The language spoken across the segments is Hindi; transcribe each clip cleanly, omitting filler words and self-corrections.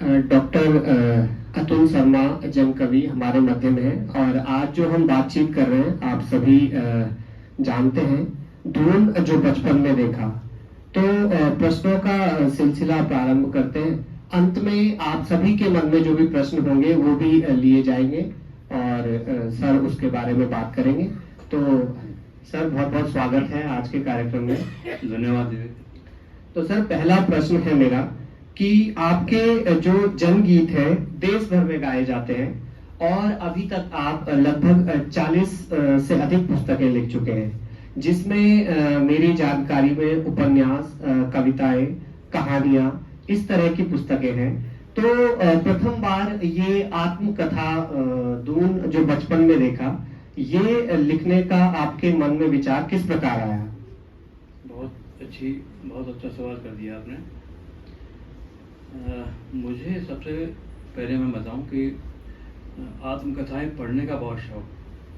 डॉक्टर अतुल शर्मा जन कवि हमारे मध्य में है और आज जो हम बातचीत कर रहे हैं आप सभी जानते हैं दून जो बचपन में देखा। तो प्रश्नों का सिलसिला प्रारंभ करते हैं। अंत में आप सभी के मन में जो भी प्रश्न होंगे वो भी लिए जाएंगे और सर उसके बारे में बात करेंगे। तो सर बहुत बहुत स्वागत है आज के कार्यक्रम में। धन्यवाद। तो सर पहला प्रश्न है मेरा कि आपके जो जनगीत है देश भर में गाए जाते हैं और अभी तक आप लगभग 40 से अधिक पुस्तकें लिख चुके हैं, जिसमें मेरी जानकारी में उपन्यास, कविताएं, कहानियां, इस तरह की पुस्तकें हैं। तो प्रथम बार ये आत्मकथा दून जो बचपन में देखा, ये लिखने का आपके मन में विचार किस प्रकार आया? बहुत अच्छा सवाल कर दिया आपने। मुझे सबसे पहले मैं बताऊं कि आत्मकथाएं पढ़ने का बहुत शौक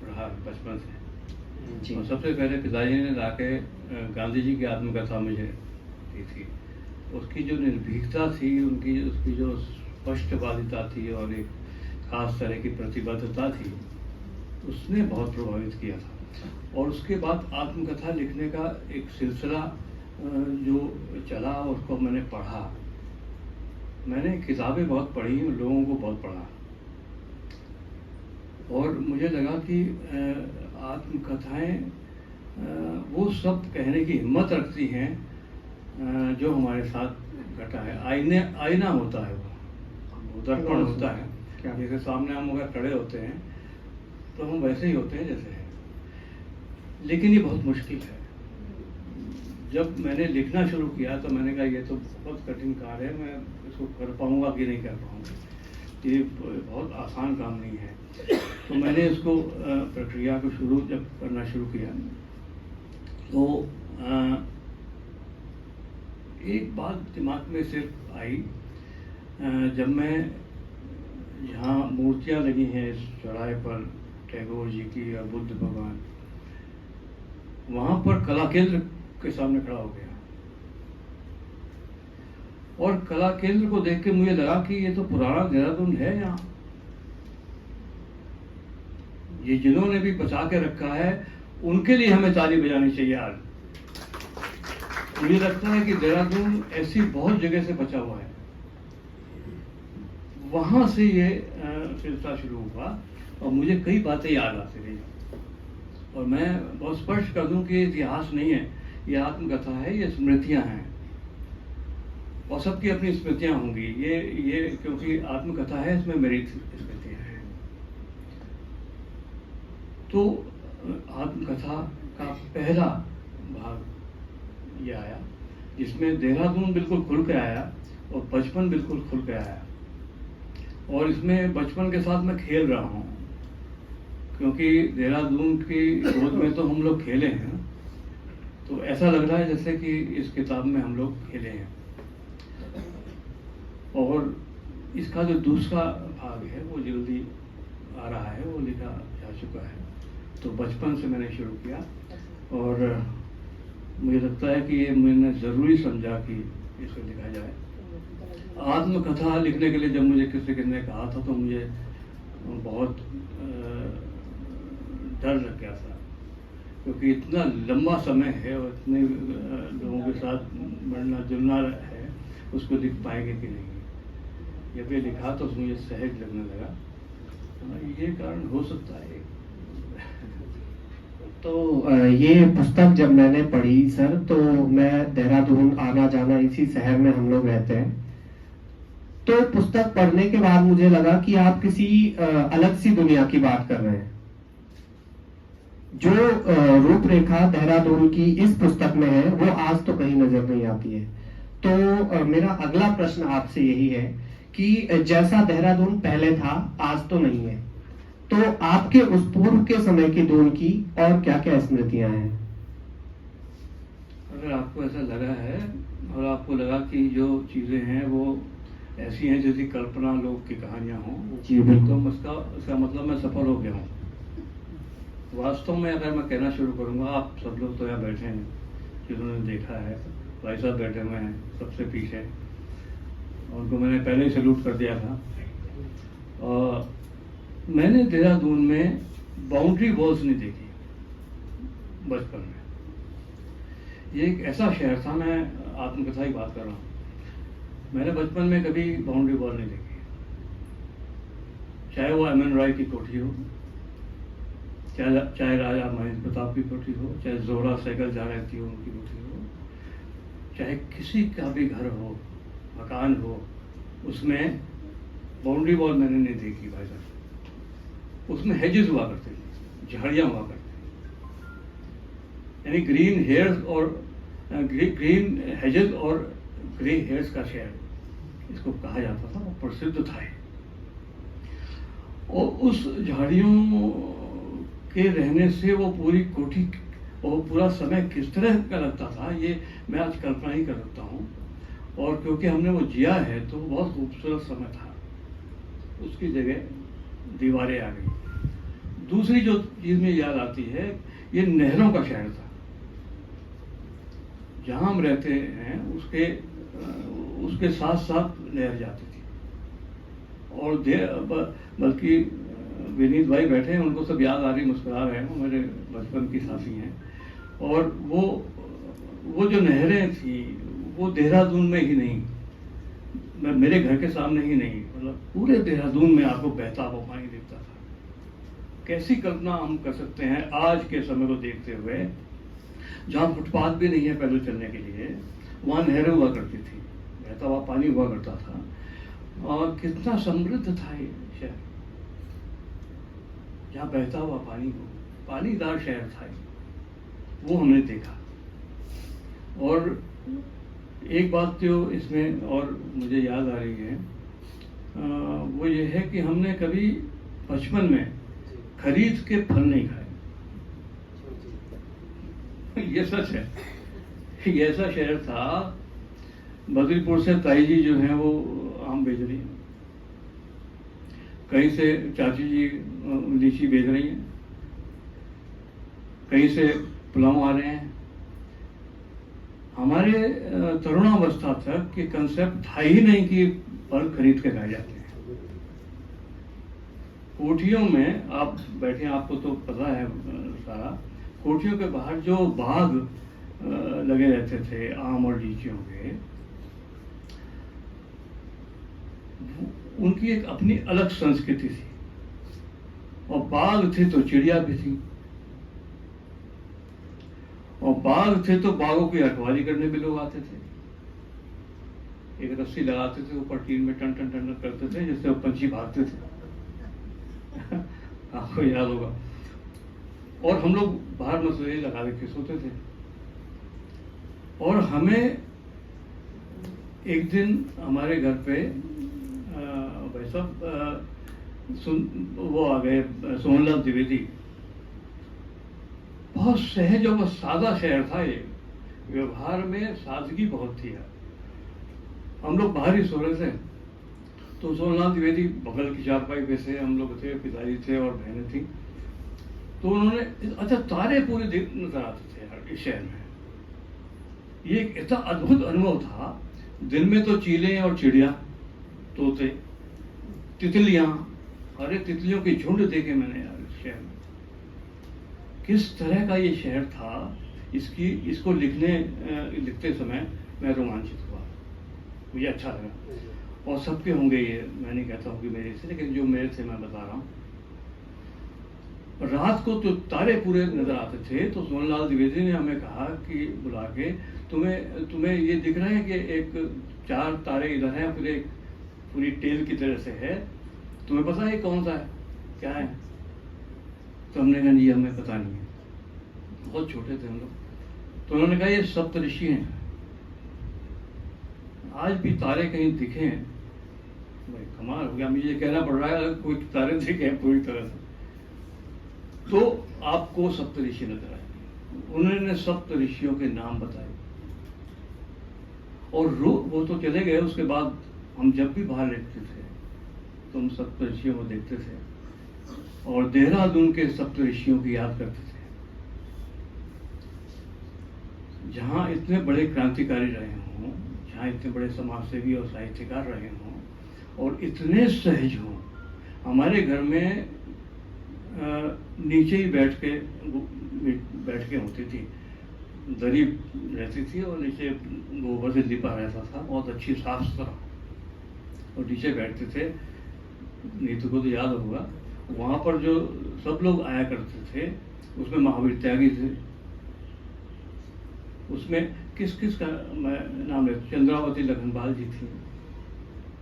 रहा बचपन से। और सबसे पहले पिताजी ने लाके गांधी जी की आत्मकथा मुझे दी थी। उसकी जो निर्भीकता थी, उसकी जो स्पष्टवादिता थी और एक खास तरह की प्रतिबद्धता थी, उसने बहुत प्रभावित किया था। और उसके बाद आत्मकथा लिखने का एक सिलसिला जो चला, उसको मैंने पढ़ा। मैंने किताबें बहुत पढ़ी, लोगों को बहुत पढ़ा और मुझे लगा कि आत्मकथाएं वो सब कहने की हिम्मत रखती हैं जो हमारे साथ घटा है। आईना होता है, वो दर्पण होता है। जैसे सामने हम अगर खड़े होते हैं तो हम वैसे ही होते हैं जैसे हैं, लेकिन ये बहुत मुश्किल है। जब मैंने लिखना शुरू किया तो मैंने कहा ये तो बहुत कठिन कार्य है, मैं इसको कर पाऊंगा कि नहीं कर पाऊंगा, ये बहुत आसान काम नहीं है। तो मैंने इसको प्रक्रिया को जब करना शुरू किया तो एक बात दिमाग में सिर्फ आई, जब मैं जहाँ मूर्तियाँ लगी हैं इस चौराहे पर, टैगोर जी की या बुद्ध भगवान, वहाँ पर कला केंद्र के सामने खड़ा हो गया और कला केंद्र को देख के मुझे लगा कि ये तो पुराना देहरादून है। यहाँ ये जिन्होंने भी बचा के रखा है उनके लिए हमें ताली बजानी चाहिए आज। मुझे लगता है कि देहरादून ऐसी बहुत जगह से बचा हुआ है। वहां से ये सिलसिला शुरू हुआ और मुझे कई बातें याद आती रही। और मैं बहुत स्पष्ट कर दूं कि ये इतिहास नहीं है, ये आत्मकथा है, ये स्मृतियां हैं और सबकी अपनी स्मृतियां होंगी। ये क्योंकि आत्मकथा है, इसमें मेरी स्मृतियां हैं। तो आत्मकथा का पहला भाग ये आया जिसमें देहरादून बिल्कुल खुल के आया और बचपन बिल्कुल खुल के आया। और इसमें बचपन के साथ मैं खेल रहा हूँ, क्योंकि देहरादून की गोद में तो हम लोग खेले हैं, तो ऐसा लग रहा है जैसे कि इस किताब में हम लोग खेले हैं। और इसका जो दूसरा भाग है वो जल्दी आ रहा है, वो लिखा जा चुका है। तो बचपन से मैंने शुरू किया और मुझे लगता है कि ये मैंने ज़रूरी समझा कि इसको लिखा जाए। आत्मकथा लिखने के लिए जब मुझे किसी ने कहा था तो मुझे बहुत डर लग गया था, क्योंकि इतना लंबा समय है और इतने लोगों के साथ बढ़ना जुलना है, उसको लिख पाएंगे कि नहीं। जब ये लिखा तो मुझे सहज लगने लगा। ये कारण हो सकता है। तो ये पुस्तक जब मैंने पढ़ी सर, तो मैं देहरादून आना जाना इसी शहर में हम लोग रहते हैं। तो पुस्तक पढ़ने के बाद मुझे लगा कि आप किसी अलग सी दुनिया की बात कर रहे हैं। जो रूपरेखा देहरादून की इस पुस्तक में है वो आज तो कहीं नजर नहीं आती है। तो मेरा अगला प्रश्न आपसे यही है कि जैसा देहरादून पहले था आज तो नहीं है, तो आपके उस पूर्व के समय की दून की और क्या क्या स्मृतियां हैं? अगर आपको ऐसा लगा है और आपको लगा कि जो चीजें हैं वो ऐसी हैं जैसी कल्पना लोग की कहानियां हों, तो इसका मतलब मैं सफल हो गया हूँ। वास्तव में अगर मैं कहना शुरू करूँगा, आप सब लोग तो यहाँ बैठे हैं जिन्होंने देखा है, भाई साहब बैठे हुए हैं सबसे पीछे, उनको मैंने पहले ही सैल्यूट कर दिया था। मैंने देहरादून में बाउंड्री वॉल्स नहीं देखी बचपन में। ये एक ऐसा शहर था, मैं आत्मकथा की बात कर रहा हूँ, मैंने बचपन में कभी बाउंड्री वॉल नहीं देखी, चाहे वो एम एन रॉय की कोठी हो, चाहे राजा महेंद्र प्रताप की कोठी हो, चाहे जोहरा सहगल जहाँ रहती हो उनकी कोठी हो, चाहे किसी का भी घर हो, मकान हो, उसमें बाउंड्री वॉल मैंने नहीं देखी भाई साहब। उसमें हेजेस हुआ करते थे, झाड़ियाँ हुआ करती, यानी ग्रीन हेयर्स और ग्रीन हेजेस और ग्रे हेयर्स का शहर इसको कहा जाता था, वो प्रसिद्ध था। और उस झाड़ियों के रहने से वो पूरी कोठी और पूरा समय किस तरह का लगता था, ये मैं आज कल्पना ही कर सकता हूँ। और क्योंकि हमने वो जिया है तो बहुत खूबसूरत समय था। उसकी जगह दीवारें आ गई। दूसरी जो चीज़ में याद आती है, ये नहरों का शहर था। जहाँ हम रहते हैं उसके साथ साथ नहर जाती थी। और बल्कि विनीत भाई बैठे हैं, उनको सब याद आ रही, मुस्कुरा रहे हैं, वो मेरे बचपन की साथी हैं। और वो जो नहरें थी वो देहरादून में ही नहीं, मेरे घर के सामने ही नहीं, मतलब पूरे देहरादून में आपको बहता हुआ पानी दिखता था। कैसी कल्पना हम कर सकते हैं आज के समय को देखते हुए, जहाँ फुटपाथ भी नहीं है पैदल चलने के लिए, वहाँ नहरें हुआ करती थी, बहता हुआ पानी हुआ करता था, और कितना समृद्ध था ये शहर, जहाँ बहता हुआ पानी हो, पानीदार शहर था ये। वो हमने देखा। और एक बात जो इसमें और मुझे याद आ रही है, वो ये है कि हमने कभी बचपन में खरीद के फल नहीं खाए। ये सच है। ये ऐसा शहर था, बद्रीपुर से ताई जी जो हैं वो आम बेच रही हैं, कहीं से चाची जी लीची बेच रही हैं, कहीं से पुलाव आ रहे हैं। हमारे तरुणावस्था तक ये कंसेप्ट था ही नहीं कि फल खरीद के खाए जाते हैं। कोठियों में आप बैठे, आपको तो पता है सारा, कोठियों के बाहर जो बाग लगे रहते थे आम और लीचियों के, उनकी एक अपनी अलग संस्कृति थी। और बाग थे तो चिड़िया भी थी, और बाग थे तो बागों की रखवाली करने भी लोग आते थे। एक रस्सी लगाते थे ऊपर, टीन में टन टन टन करते थे, जिससे वो पंछी भागते थे। आपको याद होगा। और हम लोग बाहर मसले लगा के सोते थे। और हमें एक दिन हमारे घर पे वैसा वो आ गए, सोहनलाल द्विवेदी। बहुत सहज और सादा शहर था ये, व्यवहार में सादगी बहुत थी। हम लोग बाहर ही सो रहे थे, तो सोहनलाल द्विवेदी बगल की चारपाई पे से, हम लोग थे, पिताजी थे और बहनें थी। तो उन्होंने, अच्छा तारे पूरे नजर आते थे यार इस शहर में। ये एक ऐसा अद्भुत अनुभव था। दिन में तो चीलें और चिड़िया, तोते, तितलियां, अरे तितलियों की झुंड देखे मैंने यार इस शहर में। किस तरह का ये शहर था, इसको लिखते समय मैं रोमांचित हुआ, मुझे अच्छा लगा। और सबके होंगे ये, मैं नहीं कहता हूँ कि मेरे से, लेकिन जो मेरे से मैं बता रहा हूँ। रात को तो तारे पूरे नजर आते थे। तो सोहनलाल द्विवेदी ने हमें कहा कि बुला के, तुम्हें ये दिख रहा है कि एक 4 तारे इधर हैं, फिर एक पूरी टेल की तरह से है, तुम्हें पता है कौन सा है, क्या है? तो हमने कहा जी हमें पता नहीं है, बहुत छोटे थे हम लोग। तो उन्होंने कहा ये सप्तऋषि हैं। आज भी तारे कहीं दिखे हैं, भाई कमाल हो गया, मुझे ये कहना पड़ रहा है कोई तारे दिखे हैं पूरी तरह से, तो आपको सप्तऋषि नजर आएंगे। उन्होंने सप्तऋषियों के नाम बताए। और वो तो चले गए, उसके बाद हम जब भी बाहर रहते थे तो हम सप्तऋषियों को देखते थे और देहरादून के सप्तऋषियों की याद करते थे, जहाँ इतने बड़े क्रांतिकारी रहे हों, यहाँ इतने बड़े समाज सेवी और साहित्यकार रहे हों और इतने सहज हों। हमारे घर में नीचे ही बैठ के होती थी, दरी रहती थी और नीचे गोबर से लिपा रहता था, बहुत अच्छी साफ सुथरा, और नीचे बैठते थे। नीतू को तो याद होगा, वहाँ पर जो सब लोग आया करते थे उसमें महावीर त्यागी थे, उसमें किस किस का मैं नाम ले, चंद्रावती लखनपाल जी थी,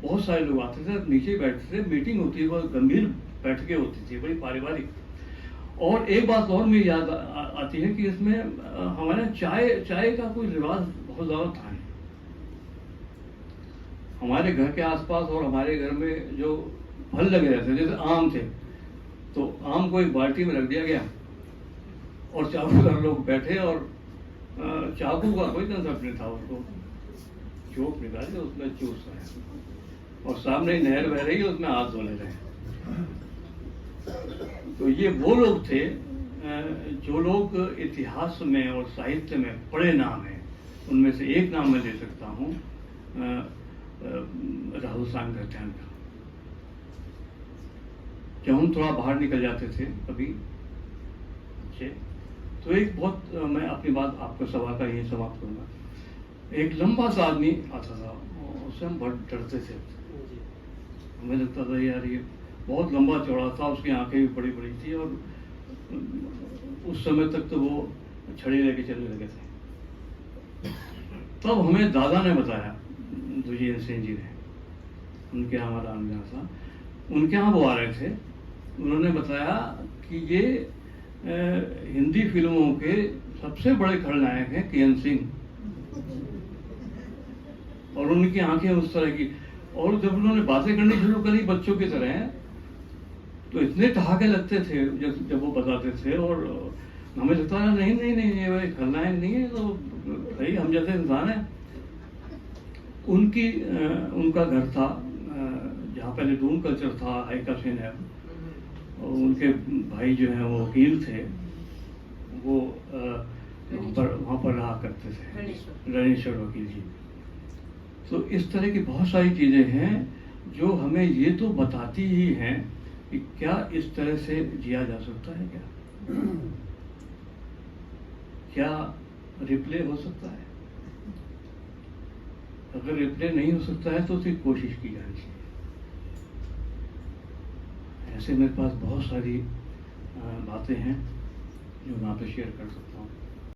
बहुत सारे लोग आते थे, नीचे बैठते थे। मीटिंग होती थी, बहुत गंभीर बैठकें होती थी, बड़ी पारिवारिक। और एक बात और मुझे याद आती है कि इसमें हमारे चाय का कोई रिवाज बहुत ज़्यादा था नहीं। हमारे घर के आसपास और हमारे घर में जो फल लगे रहते थे, जैसे आम थे, तो आम को एक बाल्टी में रख दिया गया और चारों घर लोग बैठे और चाकू का कोई कंसेप्ट नहीं था, उसको चोक निकाल के उसमें चूस रहे हैं और सामने ही नहर बह रही है, उसमें हाथ धोने रहे हैं। तो ये वो लोग थे जो लोग इतिहास में और साहित्य में बड़े नाम हैं। उनमें से एक नाम मैं ले सकता हूँ, राहुल सांकृत्यायन का। जब हम थोड़ा बाहर निकल जाते थे कभी तो एक बहुत, मैं अपनी बात आपको सभा का यही समाप्त करूँगा। एक लंबा सा आदमी आता था, उससे हम बहुत डरते थे। हमें लगता था यार ये बहुत लंबा चौड़ा था, उसकी आंखें भी बड़ी बड़ी थी और उस समय तक तो वो छड़ी लेके चलने लगे थे। तब हमें दादा ने बताया, दुजेंद्र सिंह जी ने, उनके यहाँ हमारा आना था, उनके यहाँ वो आ रहे थे, उन्होंने बताया कि ये हिंदी फिल्मों के सबसे बड़े खलनायक हैं के.एन. सिंह, और उनकी आंखें उस तरह की। और जब उन्होंने बातें करनी शुरू करी बच्चों की तरह, तो इतने ठहाके लगते थे जब वो बताते थे, और हमें लगता था नहीं नहीं नहीं ये भाई खलनायक नहीं है, तो भाई हम जैसे इंसान है। उनका घर था जहाँ पहले डून कल्चर था, हाइका सिंह है, और उनके भाई जो हैं वो वकील थे, वो वहाँ पर रहा करते थे, रणेश्वर वकील जी। तो इस तरह की बहुत सारी चीज़ें हैं जो हमें ये तो बताती ही हैं कि क्या इस तरह से जिया जा सकता है, क्या रिप्ले हो सकता है। अगर रिप्ले नहीं हो सकता है तो सिर्फ कोशिश की जानी चाहिए। ऐसे मेरे पास बहुत सारी बातें हैं जो मैं आपसे शेयर कर सकता हूँ।